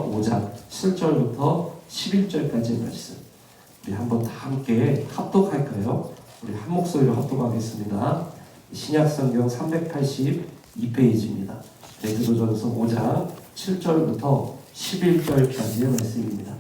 5장 7절부터 11절까지의 말씀. 우리 한번 다 함께 합독할까요? 우리 한 목소리로 합독하겠습니다. 신약성경 382페이지입니다. 베드로전서 5장 7절부터 11절까지의 말씀입니다.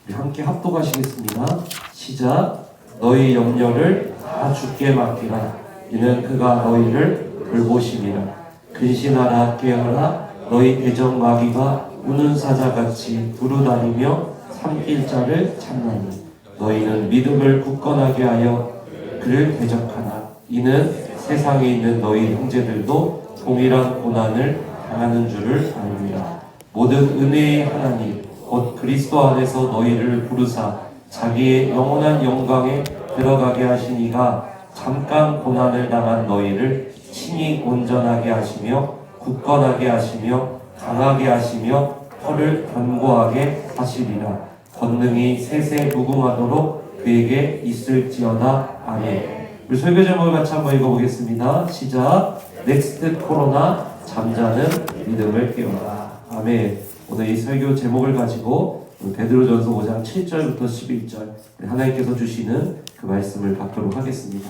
우리 함께 합독하시겠습니다. 시작. 너희 염려를 다 주께 맡기라. 이는 그가 너희를 돌보심이라. 근신하라 깨어라. 너희 애정 마귀가 우는 사자같이 두루다니며 삼킬 자를 찾나니 너희는 믿음을 굳건하게 하여 그를 대적하라. 이는 세상에 있는 너희 형제들도 동일한 고난을 당하는 줄을 알미라. 모든 은혜의 하나님 곧 그리스도 안에서 너희를 부르사 자기의 영원한 영광에 들어가게 하신 이가 잠깐 고난을 당한 너희를 친히 온전하게 하시며 굳건하게 하시며 강하게 하시며 혀를 견고하게 하시리라. 권능이 세세 무궁하도록 그에게 있을지어다. 아멘. 우리 설교 제목을 같이 한번 읽어보겠습니다. 시작. 넥스트 코로나 잠자는 믿음을 깨워라. 아멘. 오늘 이 설교 제목을 가지고 베드로전서 5장 7절부터 11절 하나님께서 주시는 그 말씀을 받도록 하겠습니다.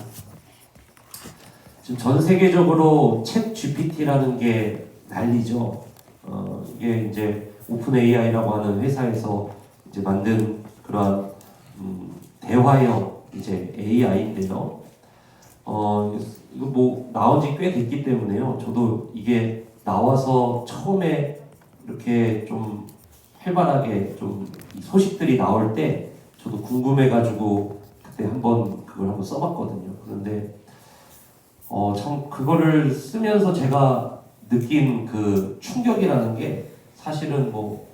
지금 전 세계적으로 챗 GPT라는 게 난리죠. 이게 이제 오픈 AI라고 하는 회사에서 이제 만든 그러한 대화형 이제 AI인데요. 이거 뭐 나온 지 꽤 됐기 때문에요. 저도 이게 나와서 처음에 이렇게 좀 활발하게 좀 소식들이 나올 때 저도 궁금해가지고 그때 한번 그걸 한번 써봤거든요. 그런데 참 그거를 쓰면서 제가 느낀 그 충격이라는 게 사실은 뭐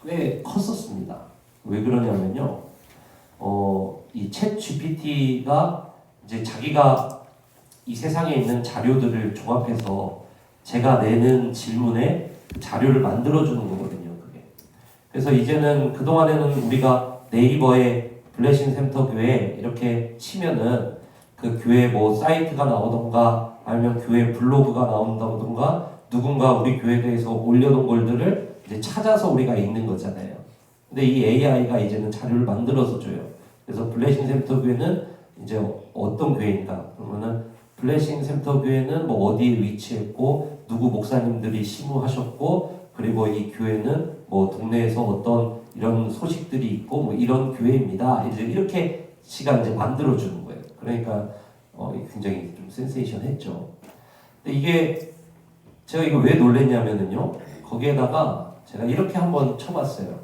꽤 컸었습니다. 왜 그러냐면요. 이 챗 GPT가 이제 자기가 이 세상에 있는 자료들을 종합해서 제가 내는 질문에 자료를 만들어주는 거거든요. 그게. 그래서 이제는 그동안에는 우리가 네이버에 블레싱 센터 교회 이렇게 치면은 그 교회 뭐 사이트가 나오던가 아니면 교회 블로그가 나온다던가 누군가 우리 교회에 대해서 올려놓은 글들을 이제 찾아서 우리가 읽는 거잖아요. 근데 이 AI가 이제는 자료를 만들어서 줘요. 그래서 블레싱 센터 교회는 이제 어떤 교회인가? 그러면은 블레싱 센터 교회는 뭐 어디에 위치했고 누구 목사님들이 심우하셨고 그리고 이 교회는 뭐 동네에서 어떤 이런 소식들이 있고 뭐 이런 교회입니다. 이제 이렇게 시간 이제 만들어 주는 거예요. 그러니까 굉장히 좀 센세이션했죠. 근데 이게 제가 이거 왜 놀랬냐면은요. 거기에다가 제가 이렇게 한번 쳐봤어요.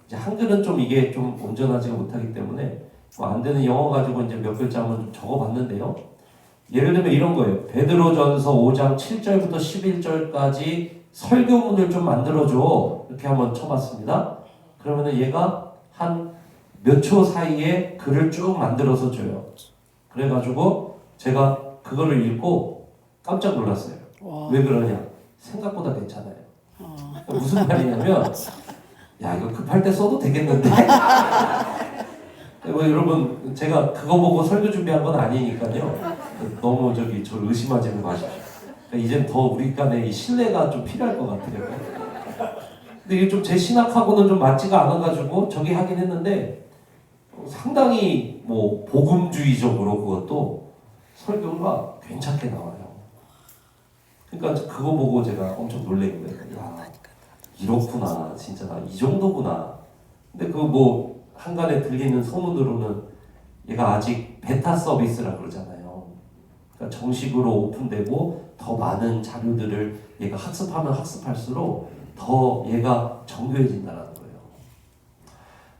이제 한글은 좀 이게 좀 온전하지가 못하기 때문에 뭐 안 되는 영어 가지고 이제 몇 글자 한번 좀 적어봤는데요. 예를 들면 이런 거예요. 베드로전서 5장 7절부터 11절까지 설교문을 좀 만들어줘. 이렇게 한번 쳐봤습니다. 그러면은 얘가 한 몇 초 사이에 글을 쭉 만들어서 줘요. 그래가지고 제가 그거를 읽고 깜짝 놀랐어요. 와. 왜 그러냐? 생각보다 괜찮아요. 무슨 말이냐면 야 이거 급할 때 써도 되겠는데? 뭐 여러분 제가 그거 보고 설교 준비한 건 아니니까요. 너무 저를 의심하지 마십시오. 그러니까 이젠 더 우리 간에 이 신뢰가 좀 필요할 것 같아요. 근데 이게 좀 제 신학하고는 좀 맞지가 않아가지고 저기 하긴 했는데 상당히 뭐 복음주의적으로 그것도 설교가 괜찮게 나와요. 그러니까 그거 보고 제가 엄청 놀란 거예요. 야, 이렇구나. 진짜 나 이 정도구나. 근데 그 뭐 한간에 들리는 소문으로는 얘가 아직 베타 서비스라 그러잖아요. 그러니까 정식으로 오픈되고 더 많은 자료들을 얘가 학습하면 학습할수록 더 얘가 정교해진다는 거예요.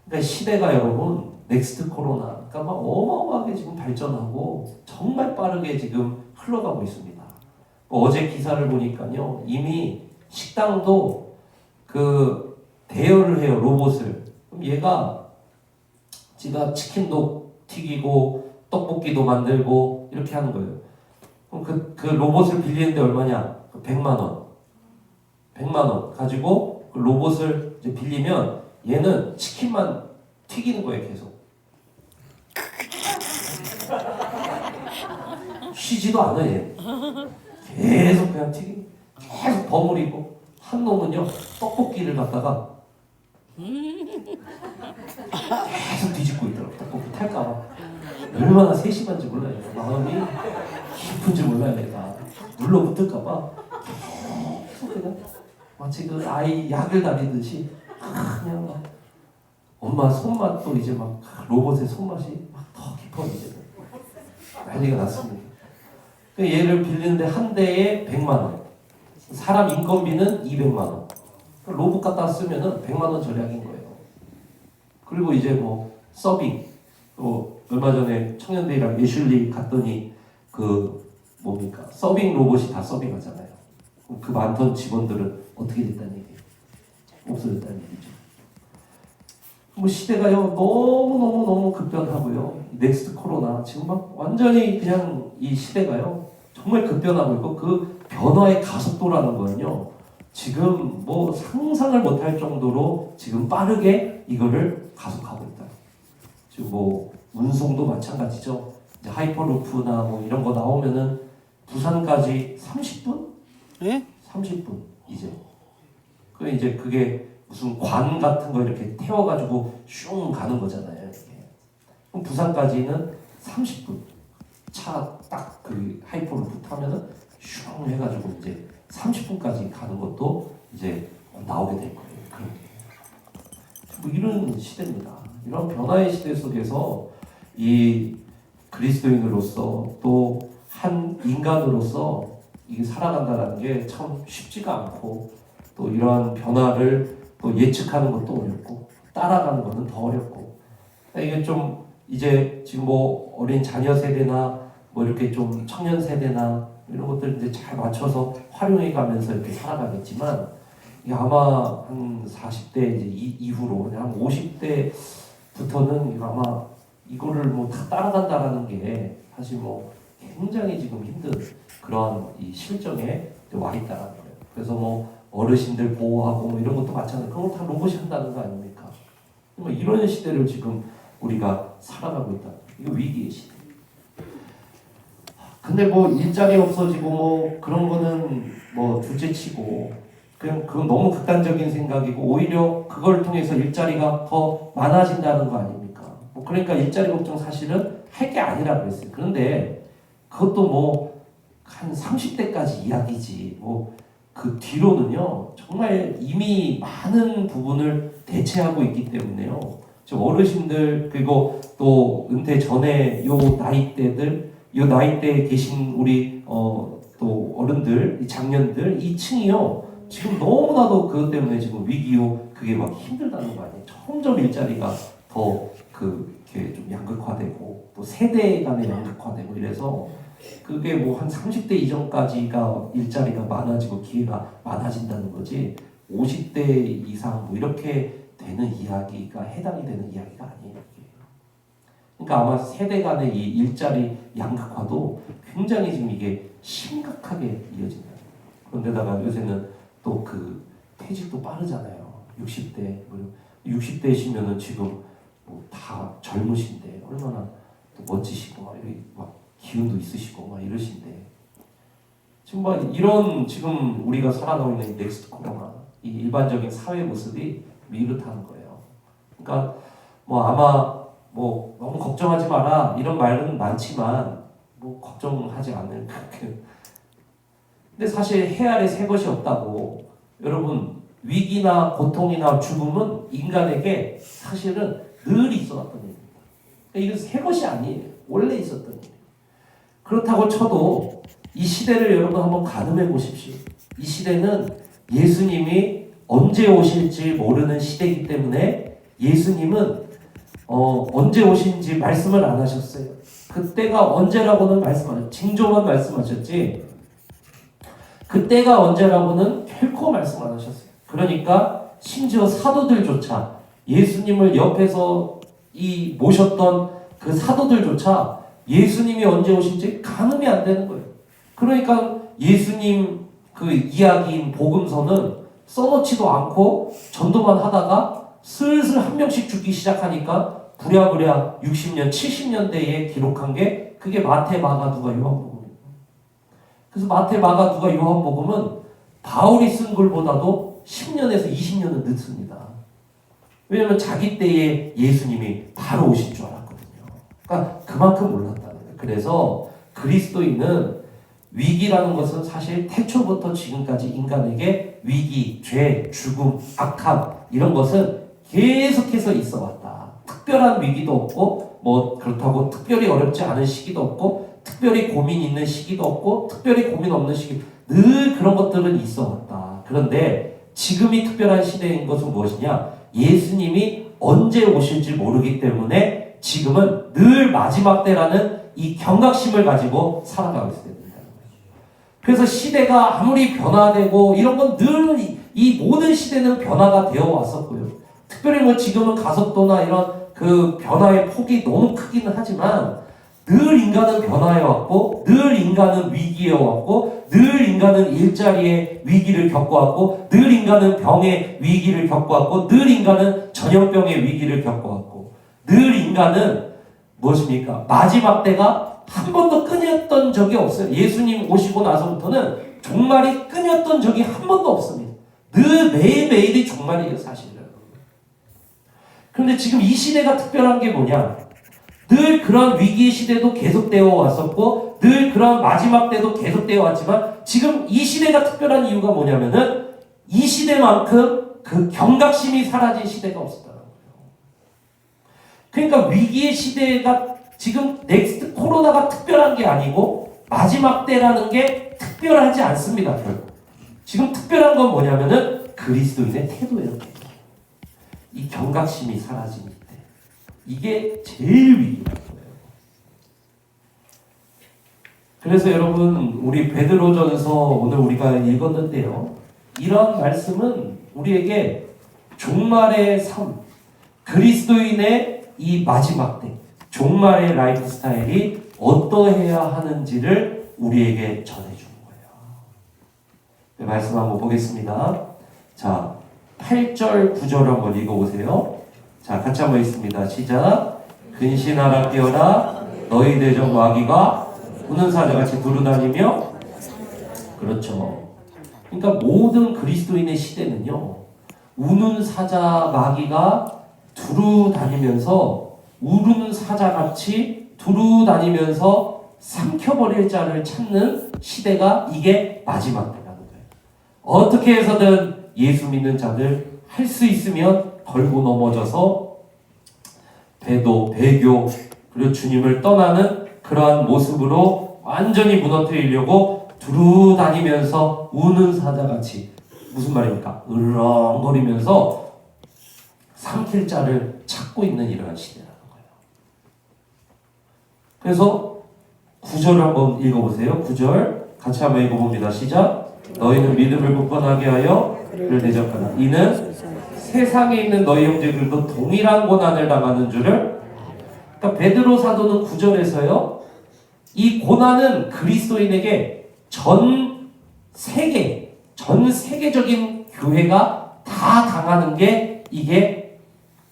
그러니까 시대가 여러분 넥스트 코로나 그러니까 막 어마어마하게 지금 발전하고 정말 빠르게 지금 흘러가고 있습니다. 어제 기사를 보니까요 이미 식당도 그 대여를 해요 로봇을. 그럼 얘가 지가 치킨도 튀기고 떡볶이도 만들고 이렇게 하는 거예요. 그럼 그 로봇을 빌리는데 얼마냐? 100만 원. 100만 원 가지고 그 로봇을 이제 빌리면 얘는 치킨만 튀기는 거예요 계속. 쉬지도 않아 얘. 계속 그냥 튀기. 계속 버무리고 한 놈은요 떡볶이를 갖다가 계속 뒤집고 있더라고. 떡볶이 탈까봐. 얼마나 세심한지 몰라요. 마음이 깊은지 몰라요. 내가 눌러붙을까봐 계속 그냥 마치 그 아이 약을 다리듯이 그냥 막 엄마 손맛도 이제 막 로봇의 손맛이 막 더 깊어 이제 난리가 났습니다. 얘를 빌리는데 한 대에 100만 원. 사람 인건비는 200만 원. 로봇 갖다 쓰면은 100만 원 절약인 거예요. 그리고 이제 뭐 서빙. 또 얼마 전에 청년대회랑 예슐리 갔더니 그 뭡니까? 서빙 로봇이 다 서빙하잖아요. 그 많던 직원들은 어떻게 됐다는 얘기예요? 없어졌다는 얘기죠. 뭐 시대가요 너무 급변하고요. 넥스트 코로나 지금 막 완전히 그냥 이 시대가요 정말 급변하고 있고 그 변화의 가속도라는 거는요 지금 뭐 상상을 못할 정도로 지금 빠르게 이거를 가속하고 있다. 지금 뭐 운송도 마찬가지죠. 이제 하이퍼루프나 뭐 이런 거 나오면은 부산까지 30분? 예? 30분 이제. 그 이제 그게 무슨 관 같은 거 이렇게 태워가지고 슝 가는 거잖아요. 이렇게. 그럼 부산까지는 30분. 차 딱 그 하이퍼루프 타면은 슝 해가지고 이제 30분까지 가는 것도 이제 나오게 될 거예요. 그런 뭐 이런 시대입니다. 이런 변화의 시대 속에서 이 그리스도인으로서 또 한 인간으로서 이게 살아간다는 게 참 쉽지가 않고 또 이러한 변화를 또 예측하는 것도 어렵고 따라가는 것은 더 어렵고 이게 좀 이제 지금 뭐 어린 자녀 세대나 뭐 이렇게 좀 청년 세대나 이런 것들 이제 잘 맞춰서 활용해 가면서 이렇게 살아가겠지만 이게 아마 한 40대 이제 이후로 한 50대부터는 아마 이거를 뭐 다 따라간다라는 게 사실 뭐 굉장히 지금 힘든 그런 이 실정에 와 있다라는 거예요. 그래서 뭐 어르신들 보호하고 뭐 이런 것도 마찬가지. 그런 거 다 로봇이 한다는 거 아닙니까? 뭐 이런 시대를 지금 우리가 살아가고 있다. 이거 위기의 시대. 근데 뭐 일자리 없어지고 뭐 그런 거는 뭐 둘째치고 그냥 그건 너무 극단적인 생각이고 오히려 그걸 통해서 일자리가 더 많아진다는 거 아닙니까? 뭐 그러니까 일자리 걱정 사실은 할 게 아니라 그랬어요. 그런데 그것도 뭐 한 30대까지 이야기지. 뭐 그 뒤로는요 정말 이미 많은 부분을 대체하고 있기 때문에요. 저 어르신들 그리고 또 은퇴 전에 요 나이대들, 요 나이대에 계신 우리 또 어른들, 이 장년들 이 층이요 지금 너무나도 그것 때문에 지금 위기요 그게 막 힘들다는 거 아니에요. 점점 일자리가 더 이렇게 좀 양극화되고 또 세대 간의 양극화되고 이래서 그게 뭐 한 30대 이전까지가 일자리가 많아지고 기회가 많아진다는 거지 50대 이상 뭐 이렇게 되는 이야기가 해당이 되는 이야기가 아니에요. 그러니까 아마 세대 간의 이 일자리 양극화도 굉장히 지금 이게 심각하게 이어진다. 그런데다가 요새는 또 그 퇴직도 빠르잖아요. 60대 60대시면은 지금 뭐 다 젊으신데 얼마나 또 멋지시고 막 여기 막 기운도 있으시고 막 이러신데 지금 막 이런 지금 우리가 살아가고 있는 이 넥스트 코로나 이 일반적인 사회 모습이 이렇다는 거예요. 그러니까 뭐 아마 뭐 너무 걱정하지 마라 이런 말은 많지만 뭐 걱정하지 않을 그렇게 근데 사실 해 아래 새 것이 없다고 여러분 위기나 고통이나 죽음은 인간에게 사실은 늘 있어왔던 일입니다. 이건 새 것이 아니에요. 원래 있었던 일이에요. 그렇다고 쳐도 이 시대를 여러분 한번 가늠해 보십시오. 이 시대는 예수님이 언제 오실지 모르는 시대이기 때문에 예수님은 언제 오신지 말씀을 안 하셨어요. 그때가 언제라고는 말씀 안 하셨어요. 징조만 말씀하셨지 그때가 언제라고는 결코 말씀 안 하셨어요. 그러니까 심지어 사도들조차 예수님을 옆에서 이 모셨던 그 사도들조차 예수님이 언제 오실지 가늠이 안 되는 거예요. 그러니까 예수님 그 이야기인 복음서는 써놓지도 않고 전도만 하다가 슬슬 한 명씩 죽기 시작하니까 부랴부랴 60년, 70년대에 기록한 게 그게 마태, 마가, 누가, 요한복음이에요. 그래서 마태, 마가, 누가, 요한복음은 바울이 쓴 글보다도 10년에서 20년은 늦습니다. 왜냐하면 자기 때에 예수님이 바로 오실 줄 알았거든요. 그러니까 그만큼 몰랐다는 거예요. 그래서 그리스도인은 위기라는 것은 사실 태초부터 지금까지 인간에게 위기, 죄, 죽음, 악함 이런 것은 계속해서 있어 왔다. 특별한 위기도 없고 뭐 그렇다고 특별히 어렵지 않은 시기도 없고 특별히 고민 있는 시기도 없고 특별히 고민 없는 시기 늘 그런 것들은 있어 왔다. 그런데 지금이 특별한 시대인 것은 무엇이냐? 예수님이 언제 오실지 모르기 때문에 지금은 늘 마지막 때라는 이 경각심을 가지고 살아가고 있어야 된다는 거예요. 그래서 시대가 아무리 변화되고 이런 건 늘 이 모든 시대는 변화가 되어 왔었고요. 특별히 뭐 지금은 가속도나 이런 그 변화의 폭이 너무 크기는 하지만 늘 인간은 변화해 왔고 늘 인간은 위기에 왔고 늘 인간은 일자리의 위기를 겪어왔고 늘 인간은 병의 위기를 겪어왔고 늘 인간은 전염병의 위기를 겪어왔고 늘 인간은 무엇입니까? 마지막 때가 한 번도 끊였던 적이 없어요. 예수님 오시고 나서부터는 종말이 끊였던 적이 한 번도 없습니다. 늘 매일매일이 종말이에요, 사실은. 그런데 지금 이 시대가 특별한 게 뭐냐? 늘 그런 위기의 시대도 계속되어 왔었고 늘 그런 마지막 때도 계속되어 왔지만 지금 이 시대가 특별한 이유가 뭐냐면은 이 시대만큼 그 경각심이 사라진 시대가 없었다는 거예요. 그러니까 위기의 시대가 지금 넥스트 코로나가 특별한 게 아니고 마지막 때라는 게 특별하지 않습니다. 결국. 지금 특별한 건 뭐냐면은 그리스도인의 태도예요. 이 경각심이 사라진 때. 이게 제일 위기인 거예요. 그래서 여러분 우리 베드로전서 오늘 우리가 읽었는데요. 이런 말씀은 우리에게 종말의 삶, 그리스도인의 이 마지막 때, 종말의 라이프 스타일이 어떠해야 하는지를 우리에게 전해주는 거예요. 네, 말씀 한번 보겠습니다. 자, 8절, 9절 한번 읽어보세요. 자, 같이 한번 읽습니다. 시작. 근신하라 깨어라 너희 대적 마귀가 우는 사자같이 두루다니며. 그렇죠. 그러니까 모든 그리스도인의 시대는요. 우는 사자 마귀가 두루다니면서 우는 사자같이 두루다니면서 삼켜버릴 자를 찾는 시대가 이게 마지막 때라는 거예요. 어떻게 해서든 예수 믿는 자들 할 수 있으면 걸고 넘어져서 배도, 배교, 그리고 주님을 떠나는 그러한 모습으로 완전히 무너뜨리려고 두루다니면서 우는 사자같이 무슨 말입니까? 으렁거리면서 삼킬 자를 찾고 있는 이러한 시대라는 거예요. 그래서 9절을 한번 읽어보세요. 9절 같이 한번 읽어봅니다. 시작. 너희는 믿음을 굳건하게 하여 그를 대적하라. 이는 세상에 있는 너희 형제들도 동일한 고난을 당하는 줄을. 그러니까 베드로 사도는 9절에서요. 이 고난은 그리스도인에게 전 세계적인 교회가 다 당하는 게 이게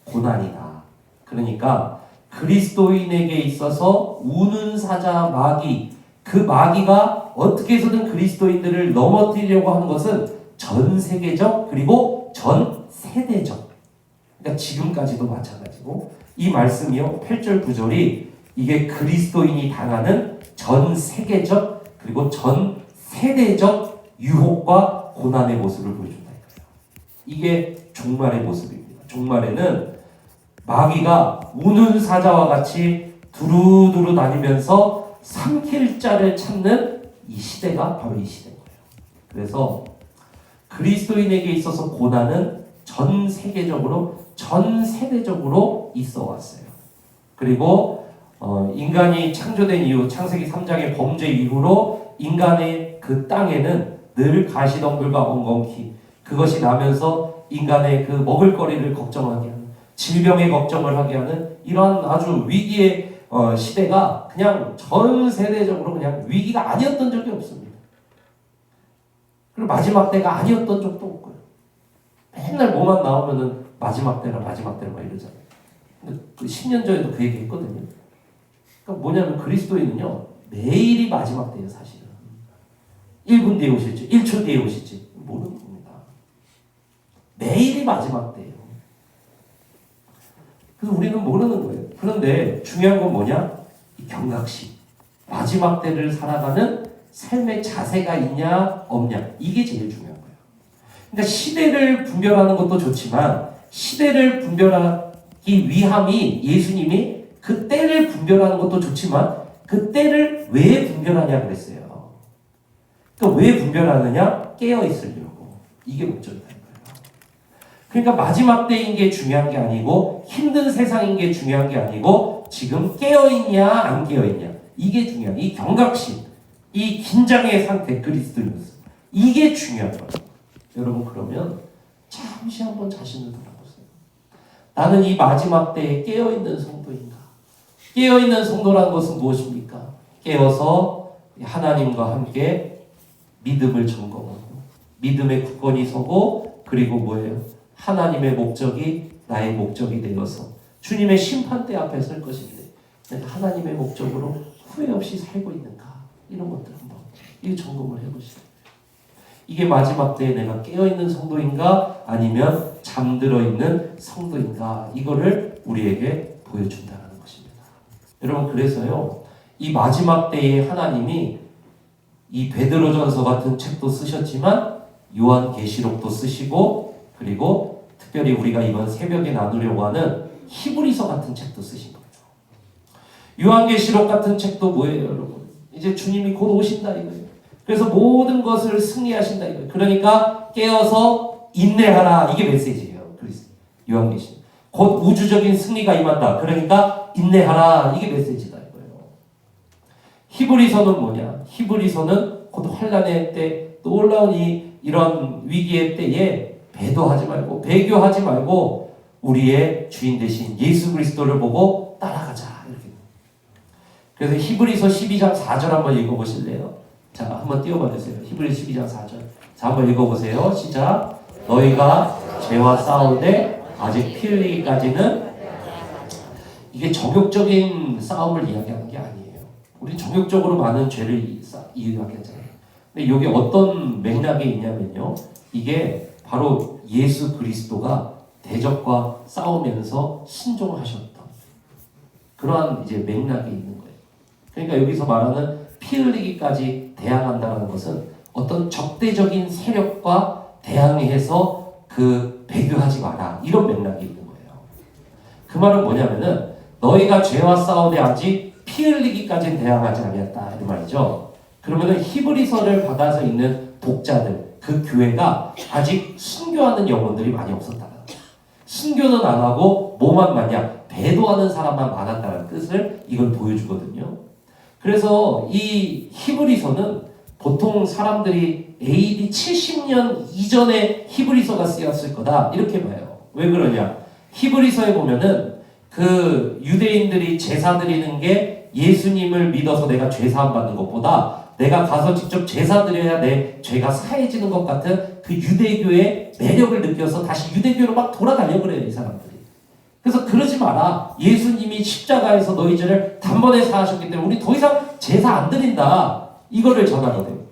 고난이다. 그러니까 그리스도인에게 있어서 우는 사자 마귀, 그 마귀가 어떻게 해서든 그리스도인들을 넘어뜨리려고 하는 것은 전 세계적 그리고 전 세대적. 그러니까 지금까지도 마찬가지고 이 말씀이요. 8절 9절이 이게 그리스도인이 당하는 전 세계적 그리고 전 세대적 유혹과 고난의 모습을 보여준다. 이게 종말의 모습입니다. 종말에는 마귀가 우는 사자와 같이 두루두루 다니면서 삼킬 자를 찾는 이 시대가 바로 이 시대인 거예요. 그래서 그리스도인에게 있어서 고난은 전 세계적으로, 전 세대적으로 있어 왔어요. 그리고 인간이 창조된 이후, 창세기 3장의 범죄 이후로 인간의 그 땅에는 늘 가시덤불과 엉겅퀴, 그것이 나면서 인간의 그 먹을거리를 걱정하게 하는, 질병의 걱정을 하게 하는 이런 아주 위기의 시대가 그냥 전 세대적으로 그냥 위기가 아니었던 적이 없습니다. 그리고 마지막 때가 아니었던 적도 없고요. 맨날 뭐만 나오면은 마지막 때라 막 이러잖아요. 근데 그 10년 전에도 그 얘기 했거든요. 그러니까 뭐냐면 그리스도인은요, 매일이 마지막 때예요, 사실은. 1분 뒤에 오실지, 1초 뒤에 오실지 모르는 겁니다. 매일이 마지막 때예요. 그래서 우리는 모르는 거예요. 그런데 중요한 건 뭐냐? 이 경각심. 마지막 때를 살아가는 삶의 자세가 있냐 없냐. 이게 제일 중요한 거예요. 그러니까 시대를 분별하는 것도 좋지만 시대를 분별하기 위함이 예수님이 그 때를 분별하는 것도 좋지만 그 때를 왜 분별하냐 그랬어요. 그러니까 왜 분별하느냐? 깨어 있으려고. 이게 목적이다. 그러니까 마지막 때인 게 중요한 게 아니고 힘든 세상인 게 중요한 게 아니고 지금 깨어있냐 안 깨어있냐 이게 중요한 이 경각심, 이 긴장의 상태 그리스도인으로서 이게 중요한 거예요. 여러분 그러면 잠시 한번 자신을 돌아보세요. 나는 이 마지막 때에 깨어있는 성도인가? 깨어있는 성도라는 것은 무엇입니까? 깨어서 하나님과 함께 믿음을 점검하고 믿음의 굳건히 서고 그리고 뭐예요? 하나님의 목적이 나의 목적이 되어서 주님의 심판대 앞에 설 것인데 내가 하나님의 목적으로 후회 없이 살고 있는가? 이런 것들 한번 이 점검을 해보시죠. 이게 마지막 때에 내가 깨어있는 성도인가 아니면 잠들어 있는 성도인가 이거를 우리에게 보여준다는 것입니다. 여러분 그래서요 이 마지막 때에 하나님이 이 베드로전서 같은 책도 쓰셨지만 요한계시록도 쓰시고 그리고 특별히 우리가 이번 새벽에 나누려고 하는 히브리서 같은 책도 쓰신 거예요. 요한계시록 같은 책도 뭐예요, 여러분? 이제 주님이 곧 오신다 이거예요. 그래서 모든 것을 승리하신다 이거예요. 그러니까 깨어서 인내하라 이게 메시지예요. 요한계시록. 곧 우주적인 승리가 임한다. 그러니까 인내하라 이게 메시지다 이거예요. 히브리서는 뭐냐? 히브리서는 곧 환난의 때 놀라운 이런 위기의 때에 배도하지 말고 배교하지 말고 우리의 주인 되신 예수 그리스도를 보고 따라가자 이렇게. 그래서 히브리서 12장 4절 한번 읽어보실래요? 자 한번 띄워봐 주세요. 히브리서 12장 4절. 자 한번 읽어보세요. 시작. 너희가 죄와 싸우되 아직 피 흘리기까지는 이게 정욕적인 싸움을 이야기하는 게 아니에요. 우리 정욕적으로 많은 죄를 이야기하잖아요. 근데 이게 어떤 맥락에 있냐면요. 이게 바로 예수 그리스도가 대적과 싸우면서 순종하셨던 그러한 이제 맥락이 있는 거예요. 그러니까 여기서 말하는 피 흘리기까지 대항한다는 것은 어떤 적대적인 세력과 대항해서 그 배교하지 마라 이런 맥락이 있는 거예요. 그 말은 뭐냐면은 너희가 죄와 싸우되 아직 피 흘리기까지는 대항하지 아니었다 이 말이죠. 그러면은 히브리서를 받아서 있는 독자들 그 교회가 아직 순교하는 영혼들이 많이 없었다는 거예요. 순교는 안 하고 뭐만 많냐? 배도하는 사람만 많았다는 뜻을 이걸 보여주거든요. 그래서 이 히브리서는 보통 사람들이 AD 70년 이전에 히브리서가 쓰였을 거다 이렇게 봐요. 왜 그러냐? 히브리서에 보면은 그 유대인들이 제사 드리는 게 예수님을 믿어서 내가 죄 사함 받는 것보다 내가 가서 직접 제사 드려야 내 죄가 사해지는 것 같은 그 유대교의 매력을 느껴서 다시 유대교로 막 돌아가려고 그래요, 이 사람들이. 그래서 그러지 마라. 예수님이 십자가에서 너희 죄를 단번에 사하셨기 때문에 우리 더 이상 제사 안 드린다. 이거를 전하거든요.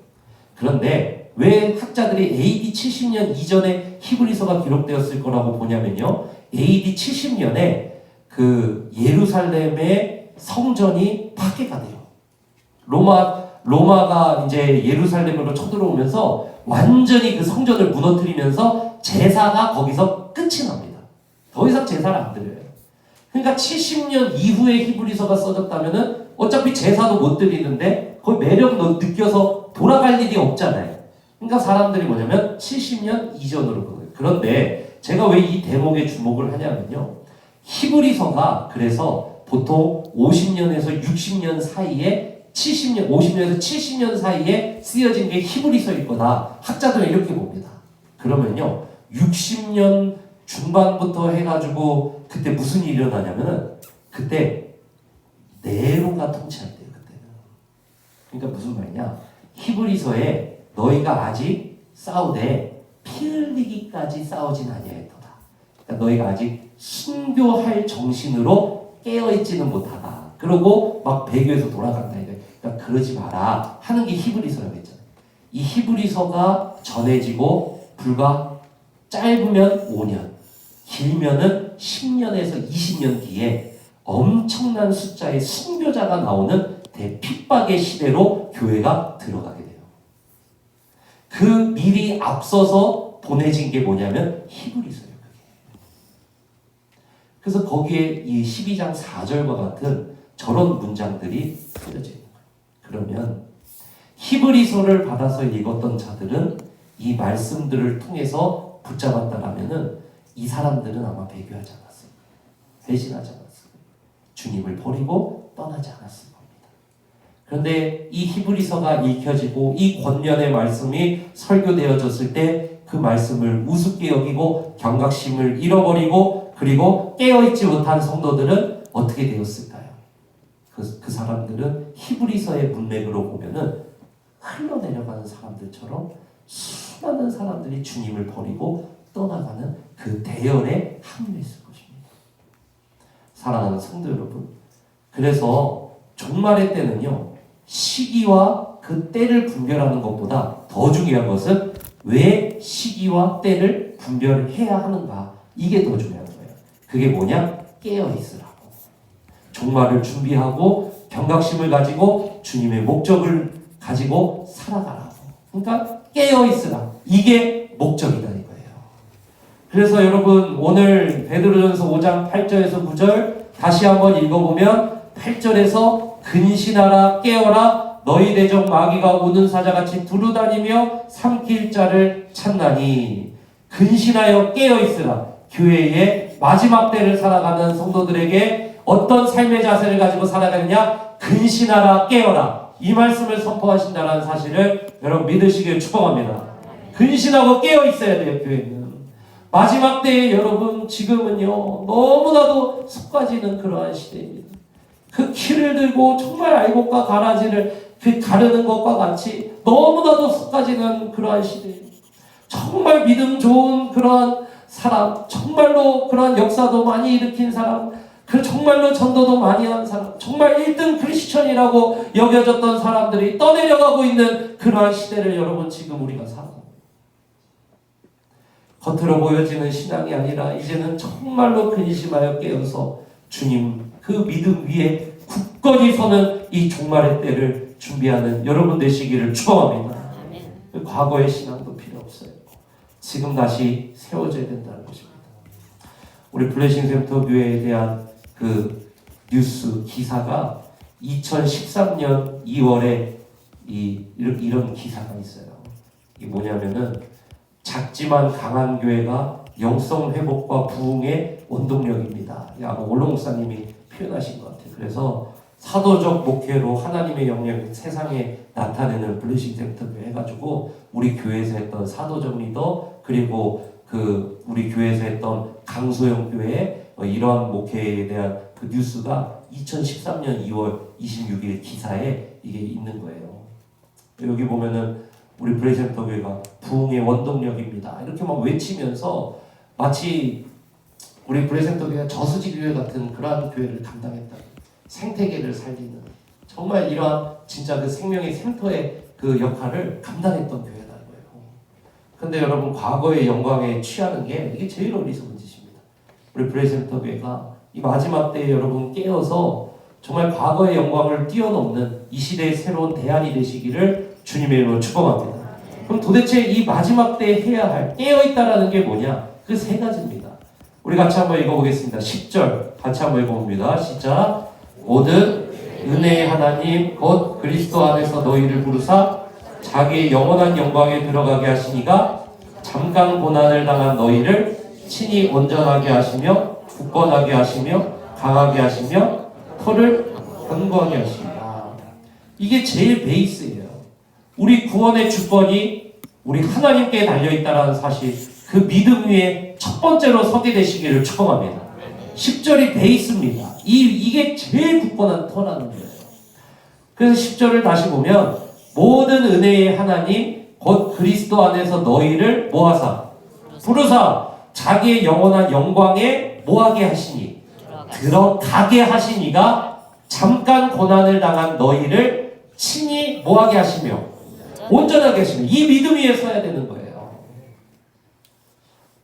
그런데 왜 학자들이 AD 70년 이전에 히브리서가 기록되었을 거라고 보냐면요. AD 70년에 그 예루살렘의 성전이 파괴가 돼요. 로마가 이제 예루살렘으로 쳐들어오면서 완전히 그 성전을 무너뜨리면서 제사가 거기서 끝이 납니다. 더 이상 제사를 안 드려요. 그러니까 70년 이후에 히브리서가 써졌다면은 어차피 제사도 못 드리는데 거의 매력 느껴서 돌아갈 일이 없잖아요. 그러니까 사람들이 뭐냐면 70년 이전으로 보는 거예요. 그런데 제가 왜 이 대목에 주목을 하냐면요. 히브리서가 그래서 보통 50년에서 60년 사이에 50년에서 70년 사이에 쓰여진 게 히브리서일 거다. 학자들은 이렇게 봅니다. 그러면요. 60년 중반부터 해가지고 그때 무슨 일이 일어나냐면은 그때 네로가 통치할 때예요. 그때는. 그러니까 무슨 말이냐. 히브리서에 너희가 아직 싸우되 피 흘리기까지 싸우진 아니하였도다. 그러니까 너희가 아직 순교할 정신으로 깨어있지는 못하다. 그러고 막 배교에서 돌아간다. 그러니까 그러지 마라 하는 게 히브리서라고 했잖아요. 이 히브리서가 전해지고 불과 짧으면 5년, 길면은 10년에서 20년 뒤에 엄청난 숫자의 순교자가 나오는 대핍박의 시대로 교회가 들어가게 돼요. 그 미리 앞서서 보내진 게 뭐냐면 히브리서예요. 그래서 거기에 이 12장 4절과 같은 저런 문장들이 쓰여져 있는 거예요. 그러면 히브리서를 받아서 읽었던 자들은 이 말씀들을 통해서 붙잡았다라면은 이 사람들은 아마 배교하지 않았을 거예요. 배신하지 않았을 거예요. 주님을 버리고 떠나지 않았을 겁니다. 그런데 이 히브리서가 읽혀지고 이 권면의 말씀이 설교되어졌을 때 그 말씀을 우습게 여기고 경각심을 잃어버리고 그리고 깨어있지 못한 성도들은 어떻게 되었을까요? 그 사람들은 히브리서의 문맥으로 보면은 흘러내려가는 사람들처럼 수많은 사람들이 주님을 버리고 떠나가는 그 대열에 합류했을 것입니다. 사랑하는 성도 여러분, 그래서 종말의 때는요, 시기와 그 때를 분별하는 것보다 더 중요한 것은 왜 시기와 때를 분별해야 하는가, 이게 더 중요한 거예요. 그게 뭐냐? 깨어있으라고. 종말을 준비하고 경각심을 가지고 주님의 목적을 가지고 살아가라고. 그러니까 깨어있으라. 이게 목적이다 이거예요. 그래서 여러분 오늘 베드로전서 5장 8절에서 9절 다시 한번 읽어보면 8절에서 근신하라 깨어라 너희 대적 마귀가 오는 사자같이 두루다니며 삼킬 자를 찾나니 근신하여 깨어있으라. 교회의 마지막 때를 살아가는 성도들에게 어떤 삶의 자세를 가지고 살아가느냐? 근신하라 깨어라. 이 말씀을 선포하신다는 사실을 여러분 믿으시길 축복합니다. 근신하고 깨어있어야 돼요. 교회는 마지막 때에 여러분 지금은요 너무나도 속가지는 그러한 시대입니다. 그 키를 들고 정말 알곡과 가라지를 가르는 것과 같이 너무나도 속가지는 그러한 시대입니다. 정말 믿음 좋은 그러한 사람, 정말로 그러한 역사도 많이 일으킨 사람, 그 정말로 전도도 많이 한 사람, 정말 1등 크리스천이라고 여겨졌던 사람들이 떠내려가고 있는 그러한 시대를 여러분 지금 우리가 살아갑니다. 겉으로 보여지는 신앙이 아니라 이제는 정말로 근심하여 깨어서 주님 그 믿음 위에 굳건히 서는 이 종말의 때를 준비하는 여러분 되시기를 축원합니다. 과거의 신앙도 필요 없어요. 지금 다시 세워져야 된다는 것입니다. 우리 블레싱 센터 교회에 대한 그 뉴스 기사가 2013년 2월에 이런 기사가 있어요. 이게 뭐냐면은 작지만 강한 교회가 영성 회복과 부흥의 원동력입니다. 아마 원로 목사님이 표현하신 것 같아요. 그래서 사도적 목회로 하나님의 영향을 세상에 나타내는 블레싱 센터 교회 해가지고 우리 교회에서 했던 사도적 리더 그리고 그 우리 교회에서 했던 강소영 교회 이러한 목회에 대한 그 뉴스가 2013년 2월 26일 기사에 이게 있는 거예요. 여기 보면은 우리 블레싱 센터 교회가 부흥의 원동력입니다. 이렇게 막 외치면서 마치 우리 블레싱 센터 교회가 저수지 교회 같은 그러한 교회를 감당했다. 생태계를 살리는 정말 이러한 진짜 그 생명의 샘터의 그 역할을 감당했던 교회라는 거예요. 근데 여러분 과거의 영광에 취하는 게 이게 제일 어리석은 짓입니다. 우리 블레싱 센터 교회가 이 마지막 때에 여러분 깨어서 정말 과거의 영광을 뛰어넘는 이 시대의 새로운 대안이 되시기를 주님의 이름으로 축복합니다. 그럼 도대체 이 마지막 때에 해야 할 깨어있다라는 게 뭐냐? 그 세 가지입니다. 우리 같이 한번 읽어보겠습니다. 10절 같이 한번 읽어봅니다. 시작. 모든 은혜의 하나님 곧 그리스도 안에서 너희를 부르사 자기의 영원한 영광에 들어가게 하시니가 잠깐 고난을 당한 너희를 친히 온전하게 하시며 굳건하게 하시며 강하게 하시며 터를 견고하게 하십니다. 이게 제일 베이스예요. 우리 구원의 주권이 우리 하나님께 달려있다는 사실, 그 믿음 위에 첫 번째로 서게 되시기를 축복합니다. 10절이 베이스입니다. 이게 제일 굳건한 터라는 거예요. 그래서 10절을 다시 보면 모든 은혜의 하나님 곧 그리스도 안에서 너희를 뭐하사? 부르사 자기의 영원한 영광에 뭐하게 하시니? 들어가게 하시니가 잠깐 고난을 당한 너희를 친히 뭐하게 하시며? 온전하게 하시며. 이 믿음 위에 서야 되는 거예요.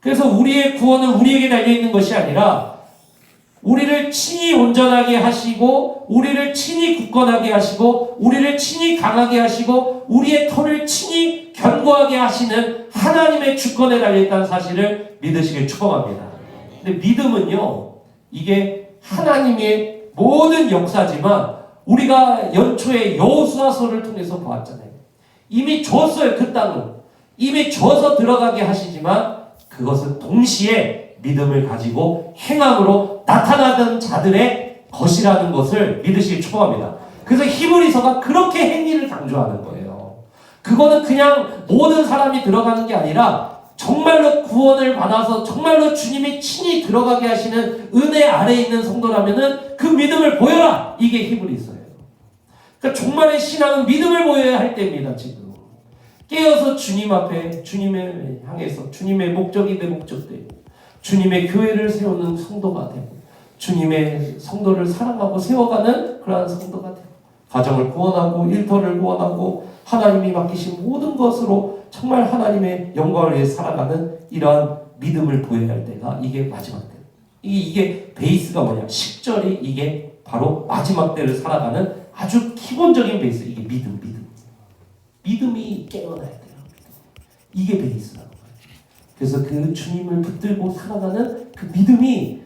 그래서 우리의 구원은 우리에게 달려있는 것이 아니라 우리를 친히 온전하게 하시고 우리를 친히 굳건하게 하시고 우리를 친히 강하게 하시고 우리의 터를 친히 견고하게 하시는 하나님의 주권에 달려있다는 사실을 믿으시길 축복합니다. 근데 믿음은요, 이게 하나님의 모든 역사지만 우리가 연초에 여호수아서를 통해서 보았잖아요. 이미 줬어요. 그 땅을 이미 줘서 들어가게 하시지만 그것은 동시에 믿음을 가지고 행함으로 나타나던 자들의 것이라는 것을 믿으시기 축복합니다. 그래서 히브리서가 그렇게 행위를 강조하는 거예요. 그거는 그냥 모든 사람이 들어가는 게 아니라 정말로 구원을 받아서 정말로 주님이 친히 들어가게 하시는 은혜 아래에 있는 성도라면은 그 믿음을 보여라. 이게 히브리서예요. 그러니까 종말의 신앙은 믿음을 보여야 할 때입니다. 지금 깨어서 주님 앞에 주님을 향해서 주님의 목적이 내 목적되고 주님의 교회를 세우는 성도가 되고 주님의 성도를 사랑하고 세워가는 그러한 성도가 되고 가정을 구원하고 일터를 구원하고 하나님이 맡기신 모든 것으로 정말 하나님의 영광을 위해 살아가는 이러한 믿음을 보여야 할 때가 이게 마지막 때. 이게 베이스가 뭐냐? 10절이 이게 바로 마지막 때를 살아가는 아주 기본적인 베이스. 이게 믿음. 믿음이 깨어나야 돼요. 이게 베이스라는 거예요. 그래서 그 주님을 붙들고 살아가는 그 믿음이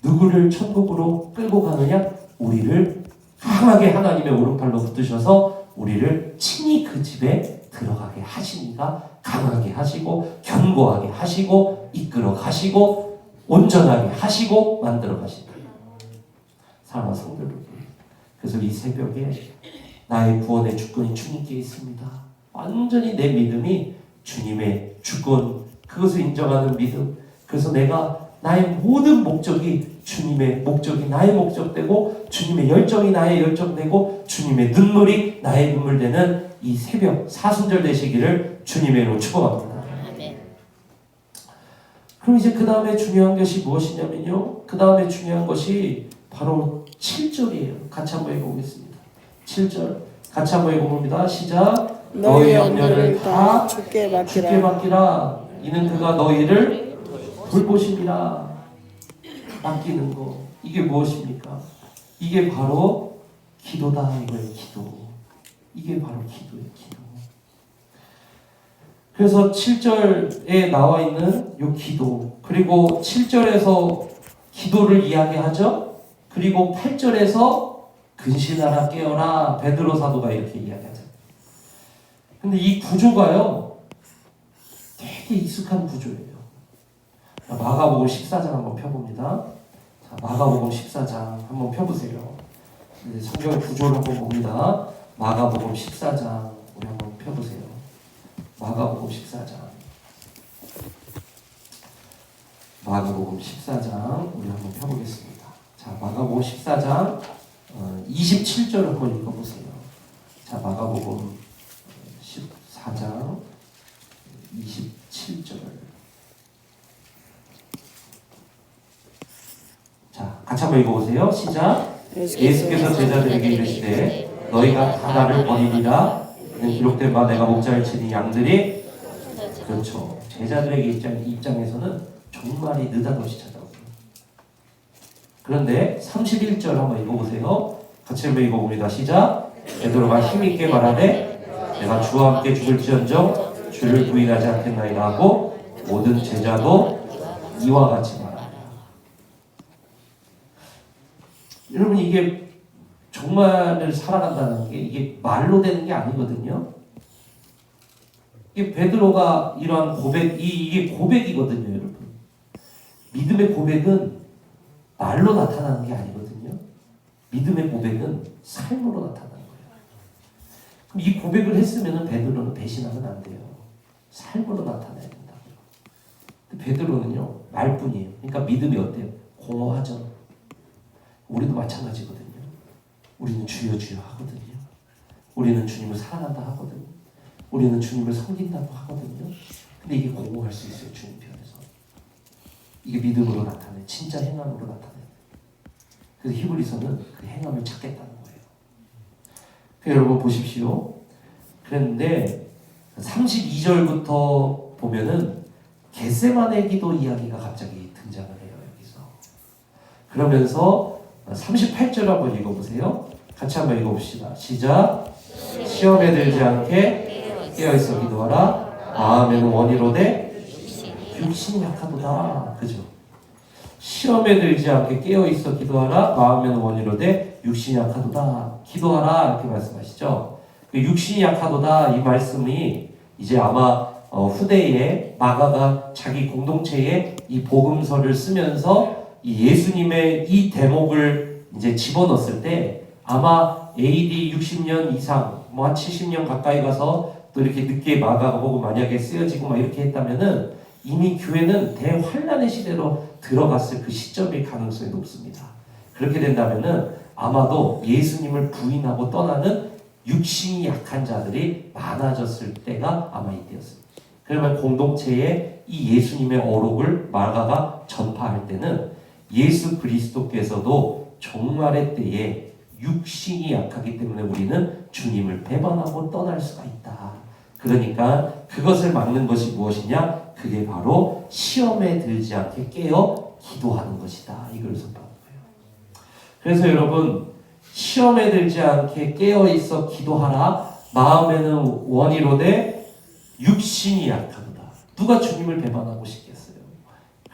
누구를 천국으로 끌고 가느냐? 우리를 강하게 하나님의 오른팔로 붙드셔서 우리를 친히 그 집에 들어가게 하시니까 강하게 하시고 견고하게 하시고 이끌어 가시고 온전하게 하시고 만들어 가신다. 사랑하는 성도 여러분, 그래서 이 새벽에 나의 구원의 주권이 주님께 있습니다. 완전히 내 믿음이 주님의 주권, 그것을 인정하는 믿음. 그래서 내가 나의 모든 목적이 주님의 목적이 나의 목적되고 주님의 열정이 나의 열정되고 주님의 눈물이 나의 눈물 되는 이 새벽 사순절 되시기를 주님의 이름으로 축복합니다. 그럼 이제 그 다음에 중요한 것이 무엇이냐면요, 그 다음에 중요한 것이 바로 7절이에요. 같이 한번 읽어보겠습니다. 7절 같이 한번 읽어봅니다. 시작. 너희 염려를 다 주께 맡기라. 이는 그가 너희를 돌보심이라. 맡기는 거, 이게 무엇입니까? 이게 바로 기도다 이거예요. 기도. 이게 바로 기도예요. 기도. 그래서 7절에 나와 있는 요 기도, 그리고 7절에서 기도를 이야기하죠. 그리고 8절에서 근신하라 깨어라 베드로 사도가 이렇게 이야기하죠. 근데 이 구조가요 되게 익숙한 구조예요. 마가복음 14장 한번 펴봅니다. 자, 마가복음 14장 한번 펴보세요. 성경의 구조를 한번 봅니다. 마가복음 14장 우리 한번 펴보세요. 마가복음 14장 우리 한번 펴보겠습니다. 자, 마가복음 14장 27절 한번 읽어보세요. 자, 마가복음 14장 27절. 자, 같이 한번 읽어보세요. 시작. 예수께서 제자들에게 이르시되 너희가 다 나를 버리리라. 이는 기록된 바 내가 목자를 치니 양들이, 그렇죠, 제자들에게 입장에서는 종말이 느닷없이 찾아오고. 그런데 31절 한번 읽어보세요. 같이 한번 읽어봅니다. 시작. 베드로가 힘있게 말하되 내가 주와 함께 죽을지언정 주를 부인하지 않겠나이다 하고 모든 제자도 이와 같이 말하라. 여러분, 이게 종말을 살아간다는 게 이게 말로 되는 게 아니거든요. 이게 베드로가 이러한 고백, 이게 고백이거든요, 여러분. 믿음의 고백은 말로 나타나는 게 아니거든요. 믿음의 고백은 삶으로 나타나는 거예요. 그럼 이 고백을 했으면 베드로는 배신하면 안 돼요. 삶으로 나타나야 된다고요. 근데 베드로는요, 말뿐이에요. 그러니까 믿음이 어때요? 공허하죠. 우리도 마찬가지거든요. 우리는 주여 주여 하거든요. 우리는 주님을 사랑한다 하거든요. 우리는 주님을 섬긴다고 하거든요. 근데 이게 공허할 수 있어요. 주님 편에서. 이게 믿음으로 나타나요. 진짜 행함으로 나타나요. 그래서 히브리서는 그 행함을 찾겠다는 거예요. 여러분 보십시오. 그런데 32절부터 보면은 겟세마네 기도 이야기가 갑자기 등장을 해요. 여기서. 그러면서 38절 한번 읽어보세요. 같이 한번 읽어봅시다. 시작. 시험에 들지 않게 깨어있어 기도하라. 마음에는 원이로되 육신이 약하도다. 그죠? 시험에 들지 않게 깨어있어 기도하라. 마음에는 원이로되 육신이 약하도다. 기도하라 이렇게 말씀하시죠. 육신이 약하도다 이 말씀이 이제 아마 후대에 마가가 자기 공동체에 이 복음서를 쓰면서 이 예수님의 이 대목을 이제 집어넣었을 때 아마 AD 60년 이상 뭐 한 70년 가까이 가서 또 이렇게 늦게 마가가 보고 만약에 쓰여지고 막 이렇게 했다면은 이미 교회는 대환란의 시대로 들어갔을 그 시점일 가능성이 높습니다. 그렇게 된다면은 아마도 예수님을 부인하고 떠나는 육신이 약한 자들이 많아졌을 때가 아마 이때였습니다. 그러면 공동체에 이 예수님의 어록을 마가가 전파할 때는 예수 그리스도께서도 종말의 때에 육신이 약하기 때문에 우리는 주님을 배반하고 떠날 수가 있다. 그러니까 그것을 막는 것이 무엇이냐? 그게 바로 시험에 들지 않게 깨어 기도하는 것이다. 이걸 선포하는 거예요. 그래서 여러분 시험에 들지 않게 깨어 있어 기도하라. 마음에는 원이로되 육신이 약하도다. 누가 주님을 배반하고 싶겠어요?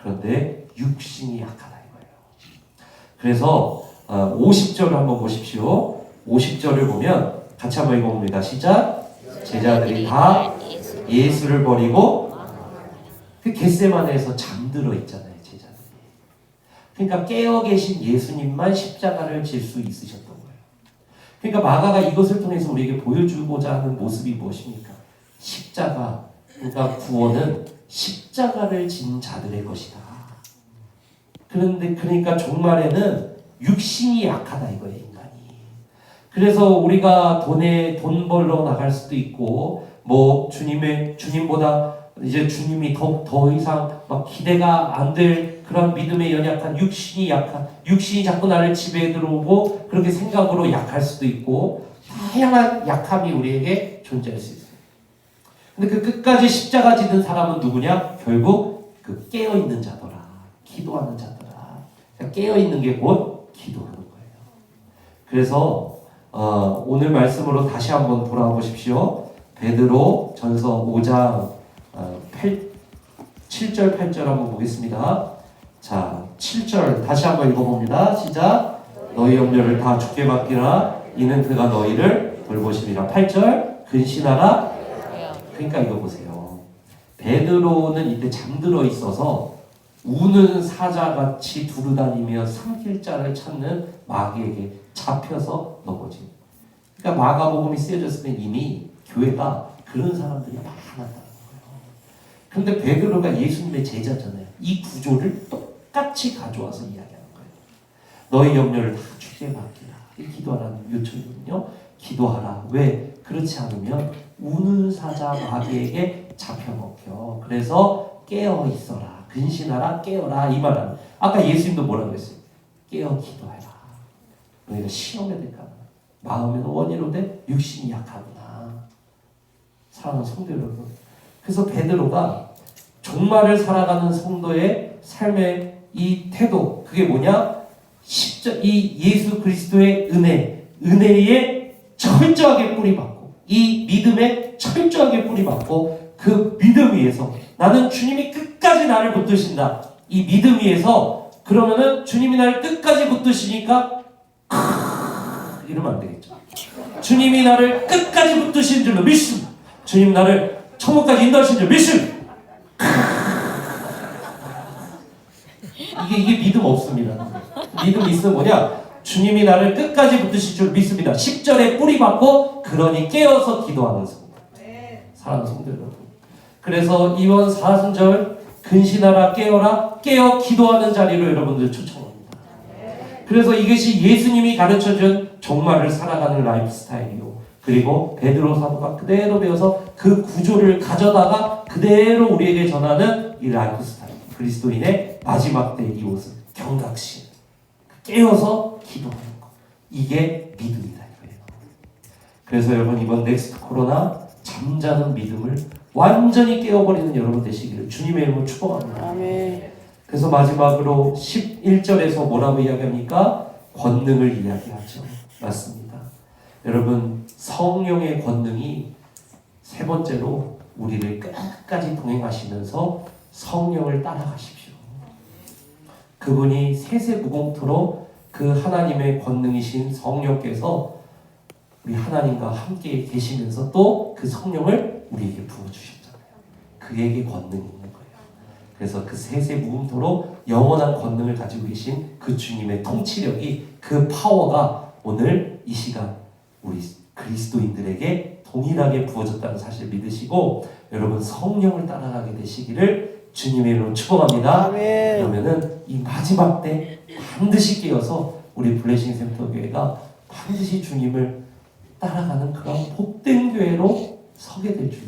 그런데 육신이 약하다 이거예요. 그래서 50절을 한번 보십시오. 50절을 보면 같이 한번 읽어봅니다. 시작. 제자들이 다 예수를 버리고 그 겟세마네에서 잠들어 있잖아요. 제자들이. 그러니까 깨어 계신 예수님만 십자가를 질 수 있으셨던 거예요. 그러니까 마가가 이것을 통해서 우리에게 보여주고자 하는 모습이 무엇입니까? 십자가, 그러니까 구원은 십자가를 진 자들의 것이다. 그런데 그러니까 종말에는 육신이 약하다 이거예요, 인간이. 그래서 우리가 돈 벌러 나갈 수도 있고, 뭐 주님보다 이제 주님이 더 이상 막 기대가 안 될 그런 믿음에 연약한 육신이 자꾸 나를 지배해 들어오고 그렇게 생각으로 약할 수도 있고 다양한 약함이 우리에게 존재할 수 있어요. 근데 그 끝까지 십자가 지는 사람은 누구냐? 결국 그 깨어 있는 자더라, 기도하는 자더라. 그러니까 깨어 있는 게 곧 기도하는 거예요. 그래서 오늘 말씀으로 다시 한번 돌아와 보십시오. 베드로 전서 5장 7절 8절 한번 보겠습니다. 자, 7절 다시 한번 읽어봅니다. 시작. 너희 염려를 다 주께 맡기라. 이는 그가 너희를 돌보심이라. 8절 근신하라. 그러니까 이거 보세요. 베드로는 이때 잠들어 있어서 우는 사자같이 두루다니며 삼킬 자를 찾는 마귀에게 잡혀서 넘어진. 그러니까 마가복음이 쓰여졌으면 이미 교회가 그런 사람들이 많았다는 거예요. 그런데 베드로가 예수님의 제자잖아요. 이 구조를 똑같이 가져와서 이야기하는 거예요. 너희 염려를 다 주께 맡기라. 이 기도하라는 요청이거든요. 기도하라. 왜? 그렇지 않으면 우는 사자 마귀에게 잡혀먹혀. 그래서 깨어 있어라. 근신하라. 깨어라. 이 말은 아까 예수님도 뭐라고 했어요? 깨어 기도해라. 너희가 시험에 들까? 마음에는 원이로되 육신이 약하구나. 사랑하는 성도 여러분. 그래서 베드로가 종말을 살아가는 성도의 삶의 이 태도, 그게 뭐냐? 이 예수 그리스도의 은혜에 철저하게 뿌리박고, 이 믿음에 철저하게 뿌리박고, 그 믿음 위에서 나는 주님이 끝까지 나를 붙드신다. 이 믿음 위에서 그러면은 주님이 나를 끝까지 붙드시니까 이러면 안 되겠죠. 주님이 나를 끝까지 붙드신 줄로 믿습니다. 주님 나를 천국까지 인도하신 줄 믿습니다. 이게 믿음 없습니다. 믿음 있으면 뭐냐? 주님이 나를 끝까지 붙드실 줄 믿습니다. 10절에 뿌리 받고 그러니 깨어서 기도하는 성도. 사랑하는 성도 여러분. 그래서 이번 40절 근신하라 깨어라 깨어 기도하는 자리로 여러분들 초청합니다. 그래서 이것이 예수님이 가르쳐준 종말을 살아가는 라이프 스타일이요. 그리고 베드로 사도가 그대로 배워서 그 구조를 가져다가 그대로 우리에게 전하는 이 라이프 스타일. 그리스도인의 마지막 때 이 모습, 경각심, 깨어서 기도하는 것. 이게 믿음이다 이거예요. 그래서 여러분 이번 넥스트 코로나 잠자는 믿음을 완전히 깨어버리는 여러분 되시기를 주님의 이름으로 축복합니다. 아멘. 그래서 마지막으로 11절에서 뭐라고 이야기합니까? 권능을 이야기하죠. 맞습니다. 여러분 성령의 권능이 세 번째로 우리를 끝까지 동행하시면서 성령을 따라가십시오. 그분이 세세무공토록 그 하나님의 권능이신 성령께서 우리 하나님과 함께 계시면서 또 그 성령을 우리에게 부어주셨잖아요. 그에게 권능이 있는 거예요. 그래서 그 세세무궁토록 영원한 권능을 가지고 계신 그 주님의 통치력이 그 파워가 오늘 이 시간 우리 그리스도인들에게 동일하게 부어졌다는 사실을 믿으시고 여러분 성령을 따라가게 되시기를 주님의 이름으로 축복합니다. 아멘. 그러면은 이 마지막 때 반드시 깨어서 우리 블레싱 센터 교회가 반드시 주님을 따라가는 그런 복된 교회로 서게 될 줄